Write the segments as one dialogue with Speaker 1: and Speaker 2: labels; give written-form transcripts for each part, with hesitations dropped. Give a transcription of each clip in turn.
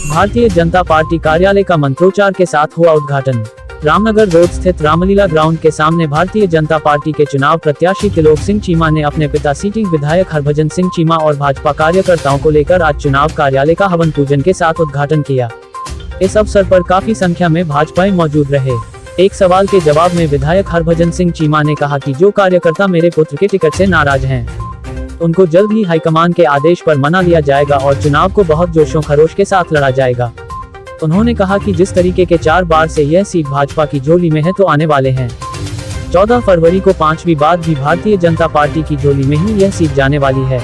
Speaker 1: Bharatiya Janata party कार्यालय का मंत्रोच्चार के साथ हुआ उद्घाटन। रामनगर रोड स्थित रामलीला ग्राउंड के सामने भारतीय जनता पार्टी के चुनाव प्रत्याशी त्रिलोक सिंह चीमा ने अपने पिता सिटिंग विधायक हरभजन सिंह चीमा और भाजपा कार्यकर्ताओं को लेकर आज चुनाव कार्यालय का हवन पूजन के साथ उद्घाटन किया। इस अवसर पर काफी संख्या में भाजपाई मौजूद रहे। एक सवाल के जवाब में विधायक हरभजन सिंह चीमा ने कहा कि जो कार्यकर्ता मेरे पुत्र के टिकट से नाराज हैं, उनको जल्द ही हाईकमान के आदेश पर मना लिया जाएगा और चुनाव को बहुत जोशों खरोश के साथ लड़ा जाएगा। उन्होंने कहा कि जिस तरीके के 4 बार से यह सीट भाजपा की झोली में है तो आने वाले हैं 14 फरवरी को 5वीं बार भी भारतीय जनता पार्टी की झोली में ही यह सीट जाने वाली है।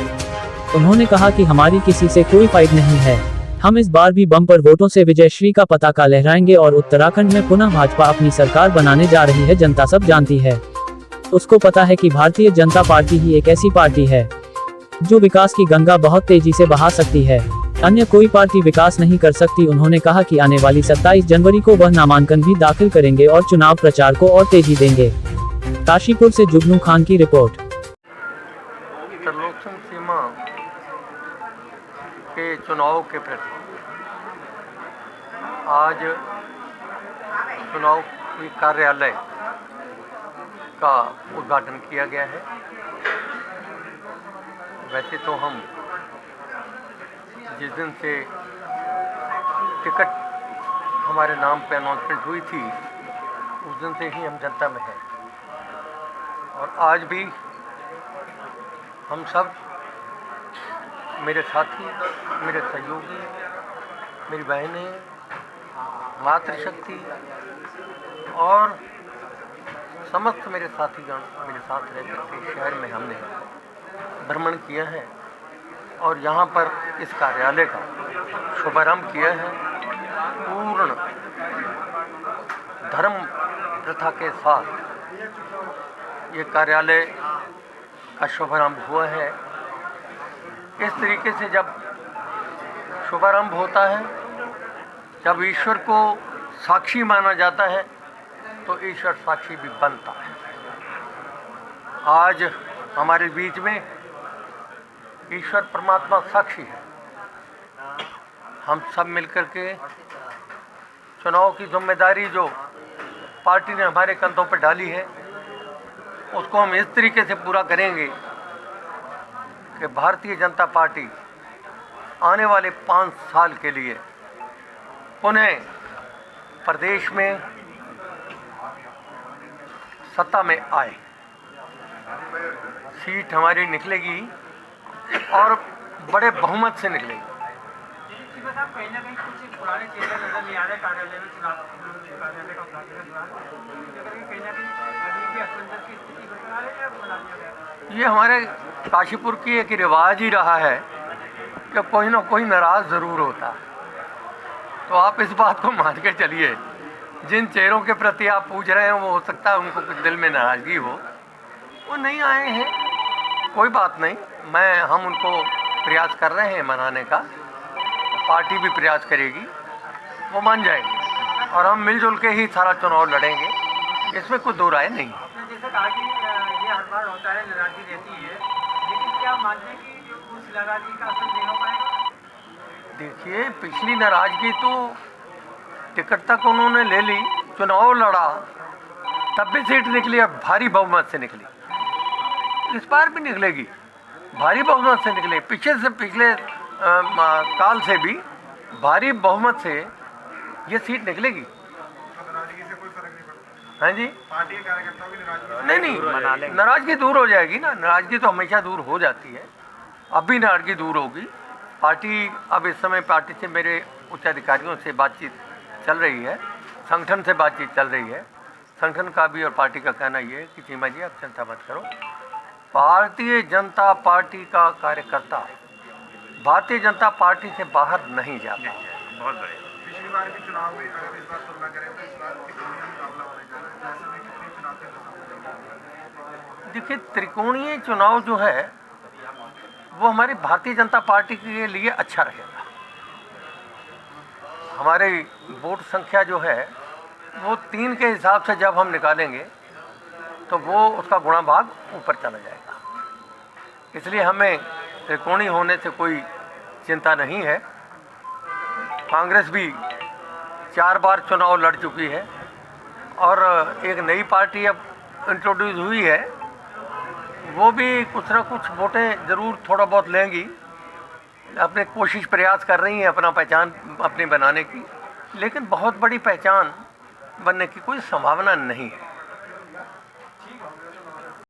Speaker 1: उन्होंने कहा कि हमारी किसी से कोई फाइट नहीं है, हम इस बार भी बम्पर वोटों से विजयश्री का पताका लहराएंगे और उत्तराखंड में पुनः भाजपा अपनी सरकार बनाने जा रही है। जनता सब जानती है, उसको पता है कि भारतीय जनता पार्टी ही एक ऐसी पार्टी है जो विकास की गंगा बहुत तेजी से बहा सकती है, अन्य कोई पार्टी विकास नहीं कर सकती। उन्होंने कहा कि आने वाली 27 जनवरी को वह नामांकन भी दाखिल करेंगे और चुनाव प्रचार को और तेजी देंगे। काशीपुर से जुगनू खान की रिपोर्ट।
Speaker 2: त्रिलोक सिंह चीमा के चुनाव के प्रति आज चुनाव कार्यालय का उद्घाटन किया गया है। वैसे तो हम जिस दिन से टिकट हमारे नाम पे अनाउंसमेंट हुई थी उस दिन से ही हम जनता में हैं और आज भी हम सब, मेरे साथी, मेरे सहयोगी, मेरी बहनें, मातृशक्ति और समस्त मेरे साथीगण मेरे साथ रह करके शहर में हमने भ्रमण किया है और यहाँ पर इस कार्यालय का शुभारंभ किया है। पूर्ण धर्म प्रथा के साथ ये कार्यालय का शुभारंभ हुआ है। इस तरीके से जब शुभारंभ होता है, जब ईश्वर को साक्षी माना जाता है तो ईश्वर साक्षी भी बनता है। आज हमारे बीच में ईश्वर परमात्मा साक्षी है। हम सब मिलकर के चुनाव की जिम्मेदारी जो पार्टी ने हमारे कंधों पर डाली है उसको हम इस तरीके से पूरा करेंगे कि भारतीय जनता पार्टी आने वाले 5 साल के लिए पुनः प्रदेश में सत्ता में आए। सीट हमारी निकलेगी और बड़े बहुमत से निकलेगी।
Speaker 3: कहीं ना कहीं कुछ पुराने चेहरे नजर नहीं आ रहे कार्यालय में, चुनाव कार्यालय का उद्घाटन के दौरान कहीं ना कहीं अभी भी असमंजस की स्थिति बरकरार है या बना दिया गया?
Speaker 2: ये हमारे काशीपुर की एक रिवाज ही रहा है कि कोई ना कोई नाराज ज़रूर होता है। तो आप इस बात को मान के चलिए, जिन चेहरों के प्रति आप पूछ रहे हैं वो हो सकता है उनको कुछ दिल में नाराज़गी हो, वो नहीं आए हैं, कोई बात नहीं। हम उनको प्रयास कर रहे हैं मनाने का, पार्टी भी प्रयास करेगी, वो मान जाएंगे और हम मिलजुल के ही सारा चुनाव लड़ेंगे, इसमें कोई दो राय नहीं।
Speaker 3: जैसे कहा कि ये हर बार होता है, नाराजगी रहती है, लेकिन क्या मानते हैं कि उस नाराजगी का असर नहीं हो पाएगा?
Speaker 2: देखिए, पिछली नाराजगी तो टिकट तक उन्होंने ले ली, चुनाव लड़ा, तब भी सीट निकली और भारी बहुमत से निकली। इस बार भी निकलेगी, भारी बहुमत से निकले। पिछले काल से भी भारी बहुमत से ये सीट निकलेगी।
Speaker 3: नाराजगी से कोई फर्क नहीं पड़ता?
Speaker 2: हाँ जी,
Speaker 3: पार्टी के कार्यकर्ताओं की
Speaker 2: नहीं, नाराजगी दूर हो जाएगी ना। नाराजगी तो हमेशा दूर हो जाती है, अब भी नाराजगी दूर होगी। पार्टी अब इस समय पार्टी से मेरे उच्च अधिकारियों से बातचीत चल रही है, संगठन से बातचीत चल रही है। संगठन का भी और पार्टी का कहना ये है कि चीमा जी आप चिंता मत करो, भारतीय जनता पार्टी का कार्यकर्ता भारतीय जनता पार्टी से बाहर नहीं जाता।
Speaker 3: बहुत बढ़िया। पिछली बार भी चुनाव में अगर इस बार तुलना करें तो इस बार त्रिकोणीय मुकाबला होने जा रहा है, ऐसे में कितनी चुनौतियों का सामना?
Speaker 2: देखिए, त्रिकोणीय चुनाव जो है वो हमारी भारतीय जनता पार्टी के लिए अच्छा रहेगा। हमारी वोट संख्या जो है वो 3 के हिसाब से जब हम निकालेंगे तो वो उसका गुणा भाग ऊपर चला जाएगा। इसलिए हमें त्रिकोणीय होने से कोई चिंता नहीं है। कांग्रेस भी 4 बार चुनाव लड़ चुकी है और एक नई पार्टी अब इंट्रोड्यूस हुई है, वो भी कुछ ना कुछ वोटें ज़रूर थोड़ा बहुत लेंगी। अपने कोशिश प्रयास कर रही हैं अपना पहचान अपनी बनाने की, लेकिन बहुत बड़ी पहचान बनने की कोई संभावना नहीं है।